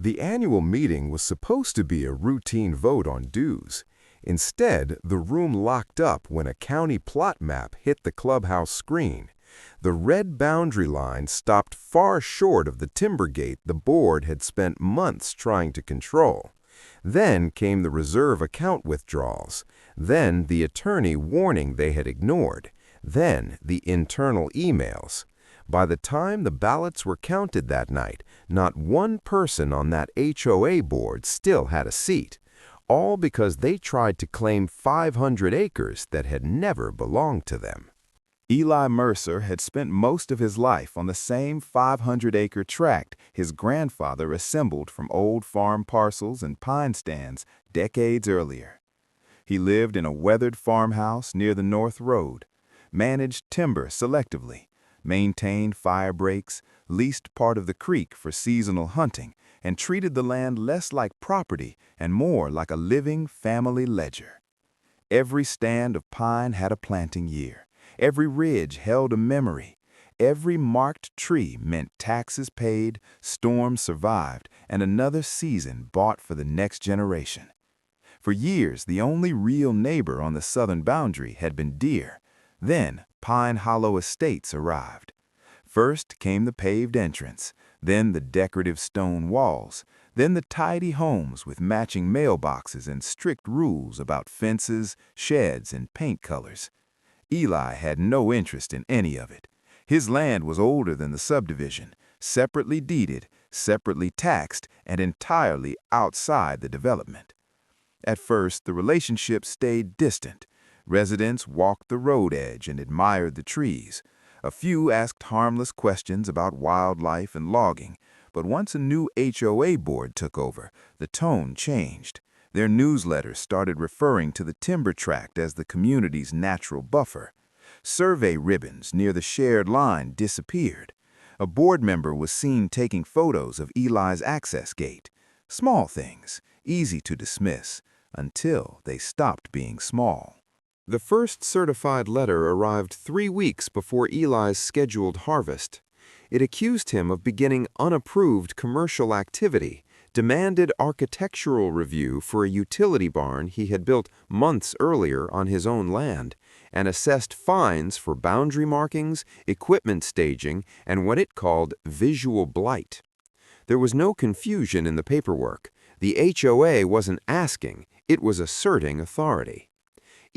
The annual meeting was supposed to be a routine vote on dues. Instead, the room locked up when a county plot map hit the clubhouse screen. The red boundary line stopped far short of the timber gate the board had spent months trying to control. Then came the reserve account withdrawals. Then the attorney warning they had ignored. Then the internal emails. By the time the ballots were counted that night, not one person on that HOA board still had a seat, all because they tried to claim 500 acres that had never belonged to them. Eli Mercer had spent most of his life on the same 500-acre tract his grandfather assembled from old farm parcels and pine stands decades earlier. He lived in a weathered farmhouse near the North Road, managed timber selectively, maintained fire breaks, leased part of the creek for seasonal hunting, and treated the land less like property and more like a living family ledger. Every stand of pine had a planting year. Every ridge held a memory. Every marked tree meant taxes paid, storms survived, and another season bought for the next generation. For years, the only real neighbor on the southern boundary had been deer. Then, Pine Hollow Estates arrived. First came the paved entrance, then the decorative stone walls, then the tidy homes with matching mailboxes and strict rules about fences, sheds, and paint colors. Eli had no interest in any of it. His land was older than the subdivision, separately deeded, separately taxed, and entirely outside the development. At first, the relationship stayed distant. Residents walked the road edge and admired the trees. A few asked harmless questions about wildlife and logging, but once a new HOA board took over, the tone changed. Their newsletters started referring to the timber tract as the community's natural buffer. Survey ribbons near the shared line disappeared. A board member was seen taking photos of Eli's access gate. Small things, easy to dismiss, until they stopped being small. The first certified letter arrived 3 weeks before Eli's scheduled harvest. It accused him of beginning unapproved commercial activity, demanded architectural review for a utility barn he had built months earlier on his own land, and assessed fines for boundary markings, equipment staging, and what it called visual blight. There was no confusion in the paperwork. The HOA wasn't asking, it was asserting authority.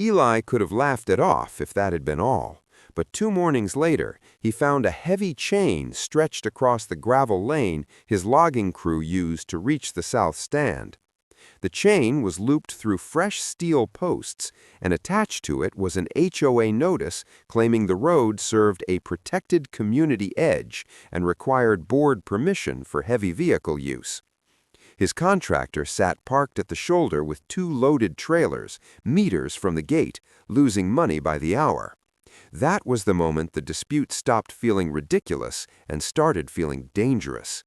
Eli could have laughed it off if that had been all, but 2 mornings later, he found a heavy chain stretched across the gravel lane his logging crew used to reach the south stand. The chain was looped through fresh steel posts, and attached to it was an HOA notice claiming the road served a protected community edge and required board permission for heavy vehicle use. His contractor sat parked at the shoulder with 2 loaded trailers, meters from the gate, losing money by the hour. That was the moment the dispute stopped feeling ridiculous and started feeling dangerous.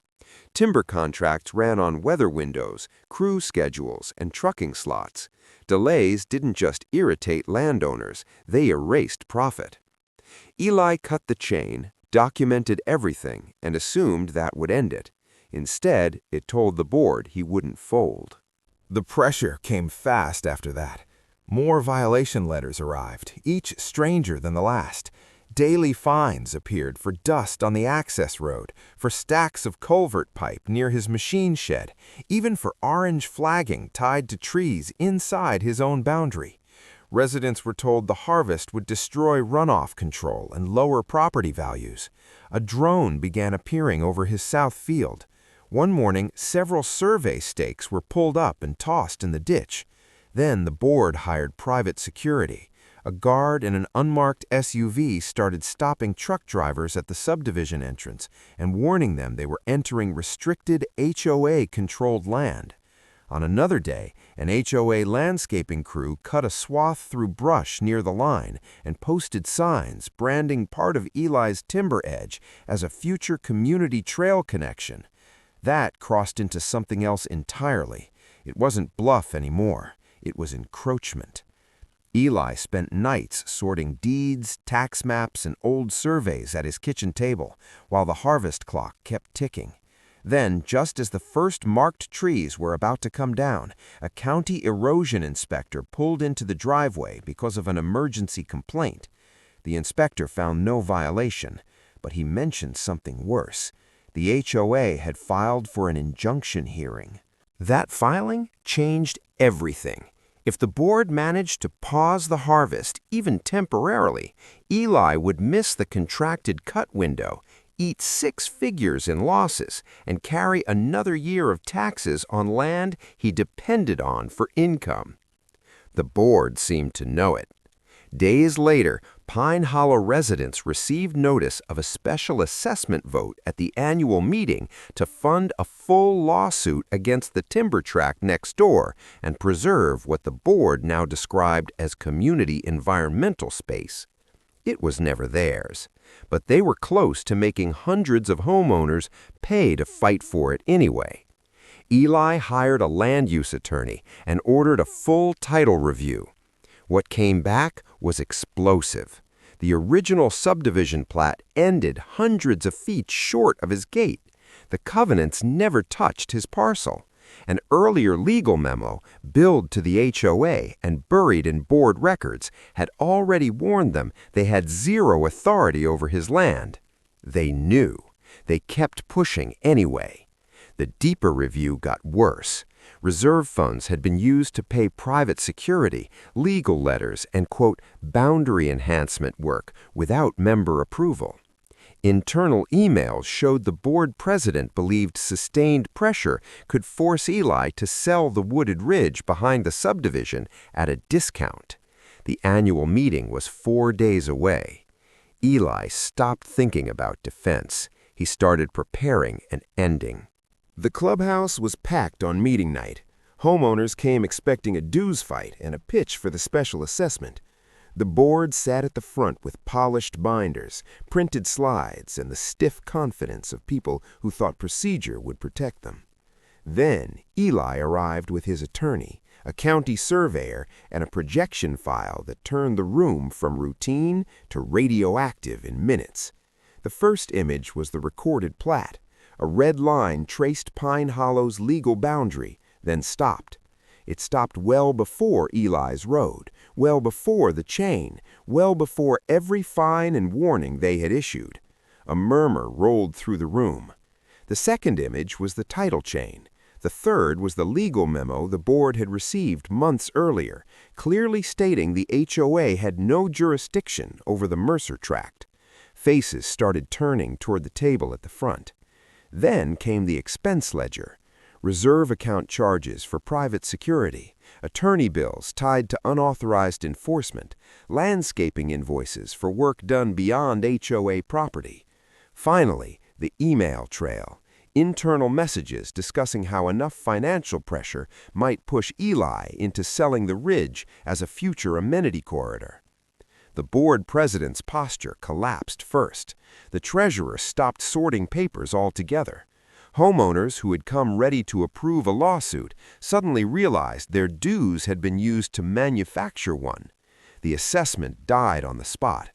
Timber contracts ran on weather windows, crew schedules, and trucking slots. Delays didn't just irritate landowners, they erased profit. Eli cut the chain, documented everything, and assumed that would end it. Instead, it told the board he wouldn't fold. The pressure came fast after that. More violation letters arrived, each stranger than the last. Daily fines appeared for dust on the access road, for stacks of culvert pipe near his machine shed, even for orange flagging tied to trees inside his own boundary. Residents were told the harvest would destroy runoff control and lower property values. A drone began appearing over his south field. One morning, several survey stakes were pulled up and tossed in the ditch. Then the board hired private security. A guard in an unmarked SUV started stopping truck drivers at the subdivision entrance and warning them they were entering restricted HOA-controlled land. On another day, an HOA landscaping crew cut a swath through brush near the line and posted signs branding part of Eli's timber edge as a future community trail connection. That crossed into something else entirely. It wasn't bluff anymore. It was encroachment. Eli spent nights sorting deeds, tax maps, and old surveys at his kitchen table, while the harvest clock kept ticking. Then, just as the first marked trees were about to come down, a county erosion inspector pulled into the driveway because of an emergency complaint. The inspector found no violation, but he mentioned something worse. The HOA had filed for an injunction hearing. That filing changed everything. If the board managed to pause the harvest, even temporarily, Eli would miss the contracted cut window, eat 6 figures in losses, and carry another year of taxes on land he depended on for income. The board seemed to know it. Days later, Pine Hollow residents received notice of a special assessment vote at the annual meeting to fund a full lawsuit against the timber tract next door and preserve what the board now described as community environmental space. It was never theirs, but they were close to making hundreds of homeowners pay to fight for it anyway. Eli hired a land use attorney and ordered a full title review. What came back was explosive. The original subdivision plat ended hundreds of feet short of his gate. The covenants never touched his parcel. An earlier legal memo, billed to the HOA and buried in board records, had already warned them they had zero authority over his land. They knew. They kept pushing anyway. The deeper review got worse. Reserve funds had been used to pay private security, legal letters, and, quote, boundary enhancement work without member approval. Internal emails showed the board president believed sustained pressure could force Eli to sell the wooded ridge behind the subdivision at a discount. The annual meeting was 4 days away. Eli stopped thinking about defense. He started preparing an ending. The clubhouse was packed on meeting night. Homeowners came expecting a dues fight and a pitch for the special assessment. The board sat at the front with polished binders, printed slides, and the stiff confidence of people who thought procedure would protect them. Then Eli arrived with his attorney, a county surveyor, and a projection file that turned the room from routine to radioactive in minutes. The first image was the recorded plat. A red line traced Pine Hollow's legal boundary, then stopped. It stopped well before Eli's road, well before the chain, well before every fine and warning they had issued. A murmur rolled through the room. The second image was the title chain. The third was the legal memo the board had received months earlier, clearly stating the HOA had no jurisdiction over the Mercer tract. Faces started turning toward the table at the front. Then came the expense ledger. Reserve account charges for private security, attorney bills tied to unauthorized enforcement, landscaping invoices for work done beyond HOA property. Finally, the email trail, internal messages discussing how enough financial pressure might push Eli into selling the ridge as a future amenity corridor. The board president's posture collapsed first. The treasurer stopped sorting papers altogether. Homeowners who had come ready to approve a lawsuit suddenly realized their dues had been used to manufacture one. The assessment died on the spot.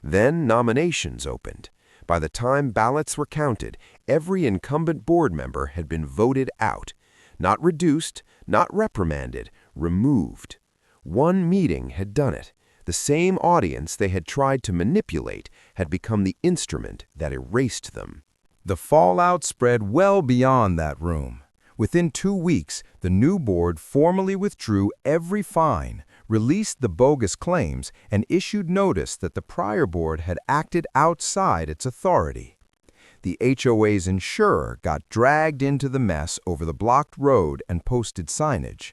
Then nominations opened. By the time ballots were counted, every incumbent board member had been voted out. Not reduced, not reprimanded, removed. One meeting had done it. The same audience they had tried to manipulate had become the instrument that erased them. The fallout spread well beyond that room. Within 2 weeks, the new board formally withdrew every fine, released the bogus claims, and issued notice that the prior board had acted outside its authority. The HOA's insurer got dragged into the mess over the blocked road and posted signage.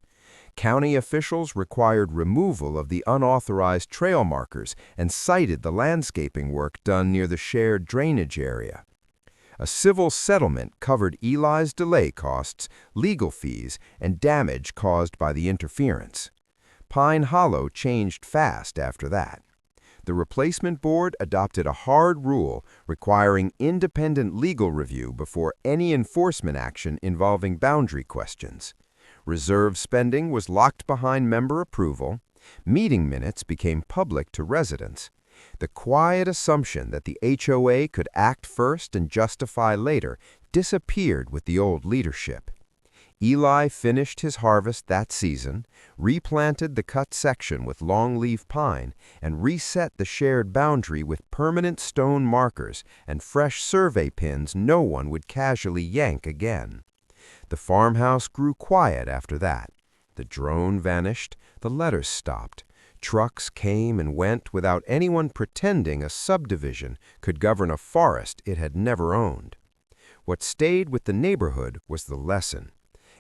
County officials required removal of the unauthorized trail markers and cited the landscaping work done near the shared drainage area. A civil settlement covered Eli's delay costs, legal fees, and damage caused by the interference. Pine Hollow changed fast after that. The replacement board adopted a hard rule requiring independent legal review before any enforcement action involving boundary questions. Reserve spending was locked behind member approval. Meeting minutes became public to residents. The quiet assumption that the HOA could act first and justify later disappeared with the old leadership. Eli finished his harvest that season, replanted the cut section with longleaf pine, and reset the shared boundary with permanent stone markers and fresh survey pins no one would casually yank again. The farmhouse grew quiet after that. The drone vanished, the letters stopped. Trucks came and went without anyone pretending a subdivision could govern a forest it had never owned. What stayed with the neighborhood was the lesson.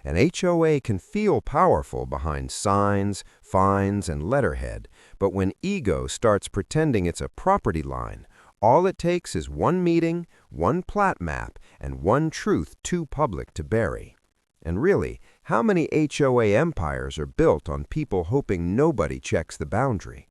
An HOA can feel powerful behind signs, fines, and letterhead, but when ego starts pretending it's a property line, all it takes is one meeting, one plat map, and one truth too public to bury. And really, how many HOA empires are built on people hoping nobody checks the boundary?